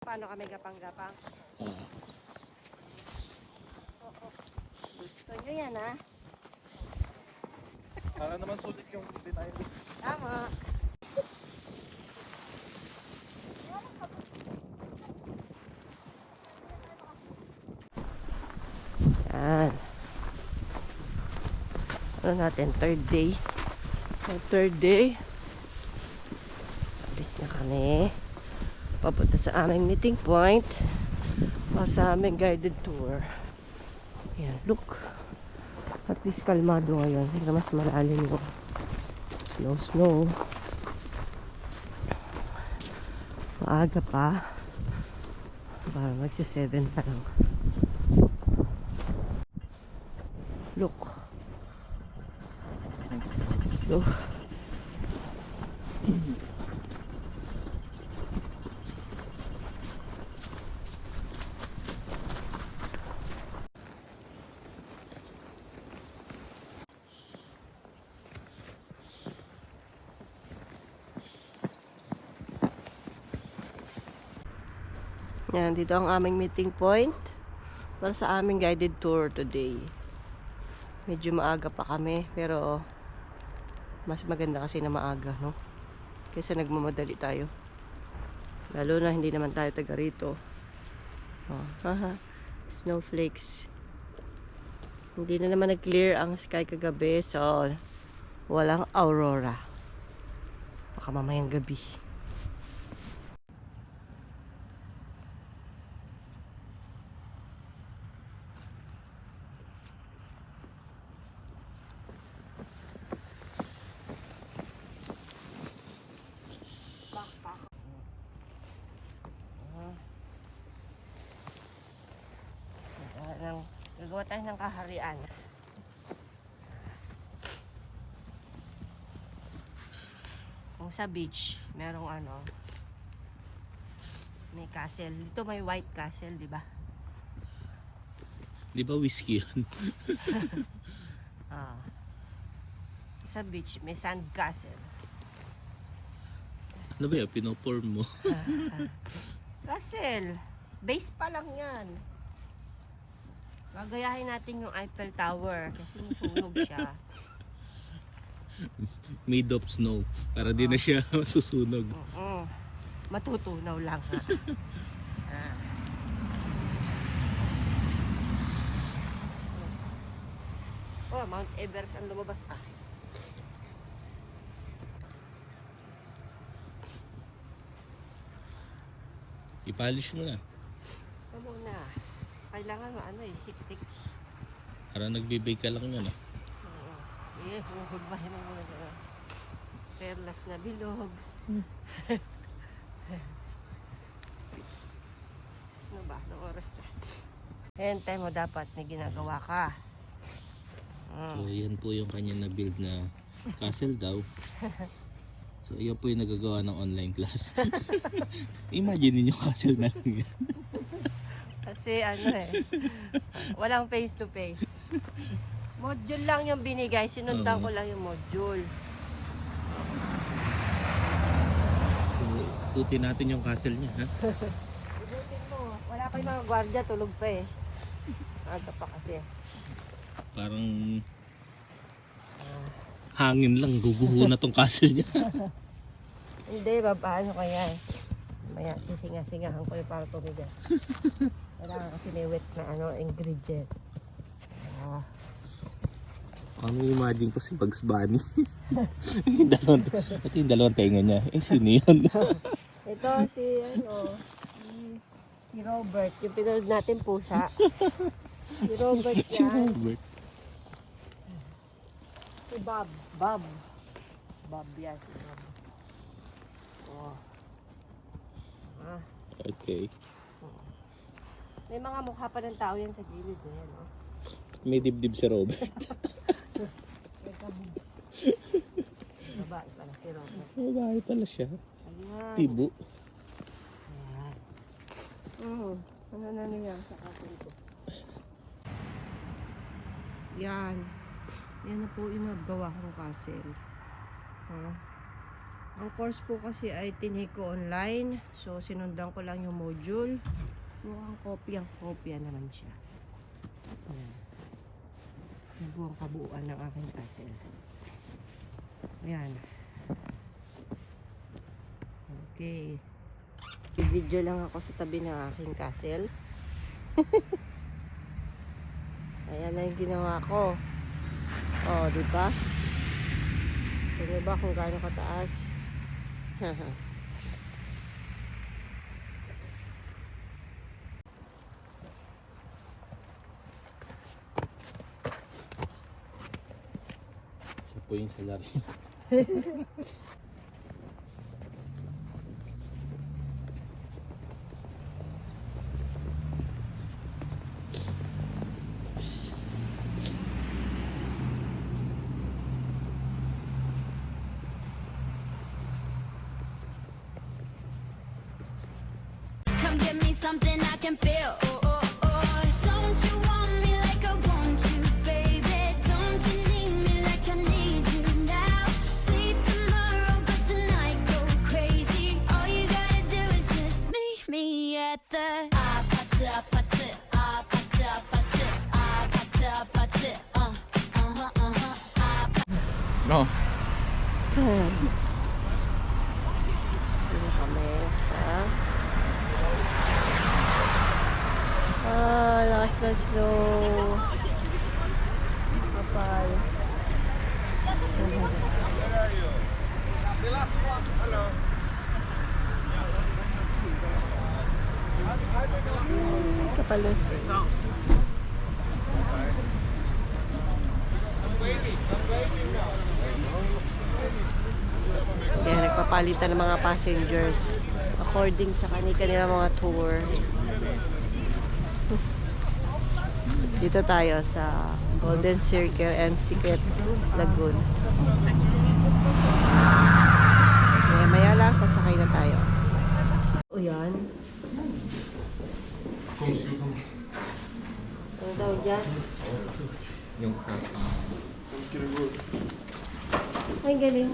paano kami gapang-gapang. Oo. Oo. Gusto nyo yan, ha? Para naman sulit yung denial. Tama. Yan. Ano natin? Third day. So, third day. Alis na kami. Papunta sa aming meeting point. Para sa aming guided tour. Yan. Look. At least kalmado ngayon. Hindi mas malalim yung snow. Maaga pa. Para magsi-7 pa lang. Look. Look. Yan, dito ang aming meeting point para sa aming guided tour today. Medyo maaga pa kami, pero mas maganda kasi na maaga, no? Kaysa nagmamadali tayo. Lalo na hindi naman tayo taga rito. Oh, haha. Snowflakes. Hindi na naman nag-clear ang sky kagabi, so walang aurora. Baka mamayang gabi. Gagawa tayo ng kaharian. Kung sa beach, merong ano, may castle. Dito may white castle, di ba? Di ba whiskey yun? Ah. Sa beach, may sand castle. Ano ba yun? Pinoform mo? Castle. Base pa lang yan. Gagayahin natin yung Eiffel Tower kasi sunog siya. Made of snow. Para di na siya susunog. Matutunaw lang, ha. Oh, Mount Everest ang lumabas. I-polish mo na. Ano na? Kailangan siksik. Para nagbe-bake ka lang yan. Oo. Huhugbahin mo na. Perlas na bilog. Ano ba? Anong oras na? Hintay mo, dapat may ginagawa ka. So yan po yung kanya na build na castle daw. So yan po yung nagagawa ng online class. Imagine niyo castle na lang yan. Kasi walang face to face. Module lang yung binigay. Sinundan ko lang yung module. Tutin natin yung castle niya, ha? Ibutin mo. Wala pa yung mga gwardiya, tulog pa eh. Aga pa kasi. Parang hangin lang, guguho na tong castle niya. Hindi, paano kaya eh. Maya, sisinga-singahan ko yung para tumigas. Kailangan kasi may wet na ingredient. Ano imagine ko si Bugs Bunny? Ito yung dalawang tenga niya. Sino yun? Ito si Robert, yung pinanood natin pusa. Si Robert Si yan. Robert. Si Bob. Bob yan. Si Bob. Oh. Okay. May mga mukha pa ng tao yan sa gilid eh, no? May dibdib si Robert. May kabubs. Babae pala si Robert. Babae pala siya. Ayan. Tibo. Ayan. Ano na niya sa kapon ko? Yan. Yan na po yung nagawa kong castle. Ang course po kasi ay tinake ko online. So, sinundan ko lang yung module. Mukhang kopyang-kopya naman siya. Ayan. Yan po ang kabuuan ng aking castle. Ayan. Okay. Video lang ako sa tabi ng aking castle. Ayan na yung ginawa ko. Oh, di ba? Tingnan ba kung gaano kataas? Siya po yung salary. Come give me something I can feel. Oh, oh, oh. Don't you want me like I want you, baby? Don't you need me like I need you now? Sleep tomorrow, but tonight go crazy. All you gotta do is just meet me at the No. Dito kami sa lakas ng snow. Kapal. Kapal ng snow. Kaya nagpapalitan ng mga passengers according sa kanila mga tour. Dito tayo sa Golden Circle and Secret Lagoon. Maya lang sasakay na tayo. O yan. Ano daw dyan? Yung Ay, galing.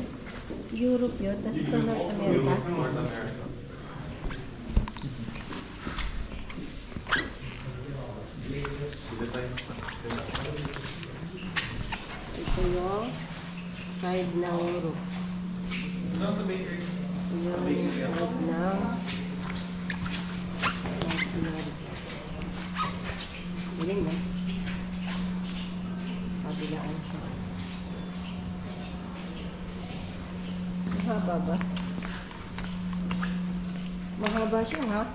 Europe yun. Tapos ito na Amerika. Ito yung side ng Europe. Ito yung side ng North America. Galing na. Pabilaan siya. Mahaba ba? Mahaba siya, ha?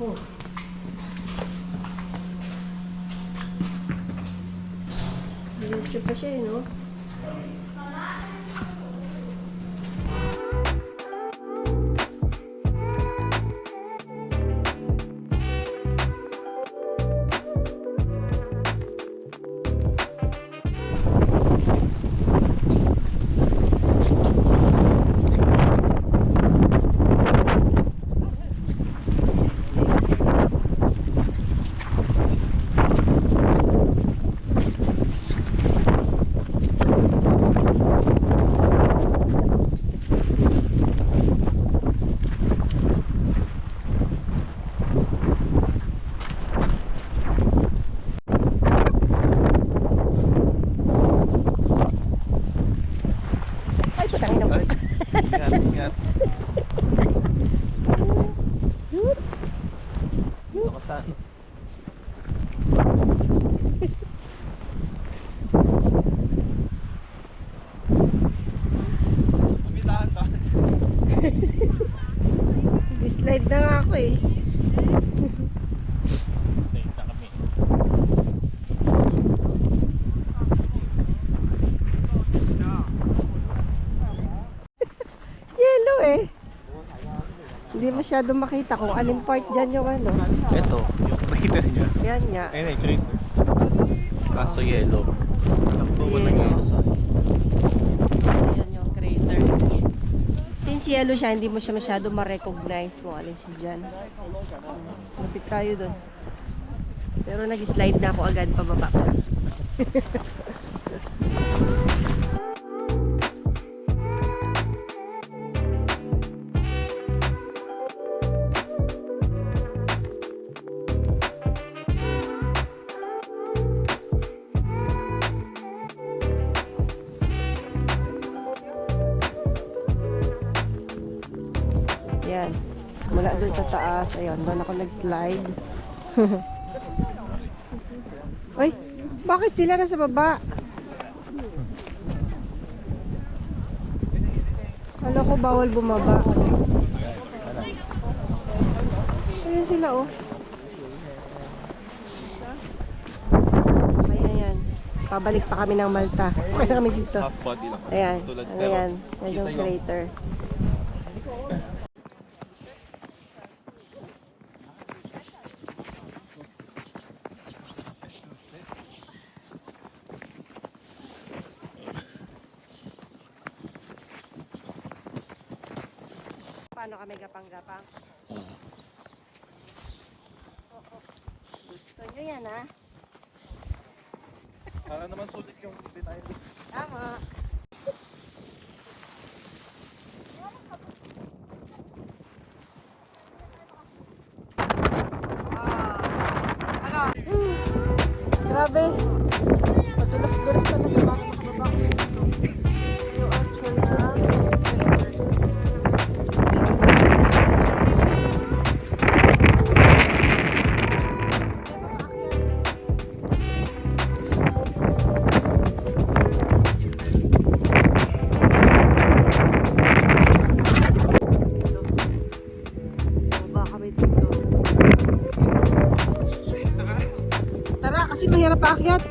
Oh. Diretso pa siya, no? Ingat, ingat. Dito ka saan? Pamitaan ka. Slide na nga ako eh. Stay na kami. Yellow eh. Hindi masyado makita kung alin part dyan yung ano. Ito, yung crater niya. Yan nga. Ayun eh, crater. Kaso yellow. Takbo ng Yellow. yellow sa Yan yung crater. Since yellow siya, hindi mo siya masyado ma-recognize kung alin siya dyan. Lapit tayo dun. Pero nag-slide na ako agad pababa. Yan. Mula dun sa taas. Ayun, doon ako nag-slide. Ay, bakit sila nasa baba? Kala ko bawal bumaba. Ayun sila oh. Okay na yan. Pabalik pa kami ng Malta. Okay na kami dito. Half body lang. Ayan. Tulad, Ano pero yan? Yan kita yung yung- crater. Paano kami gapang-gapang? Gusto nyo yan, ha? Para naman sulit yung detail. Tama. Ano? Grabe. Madulas-dulas talaga para makababa. Yung actual na crater. Baba kami dito. Tara, kasi mahirap paakyat.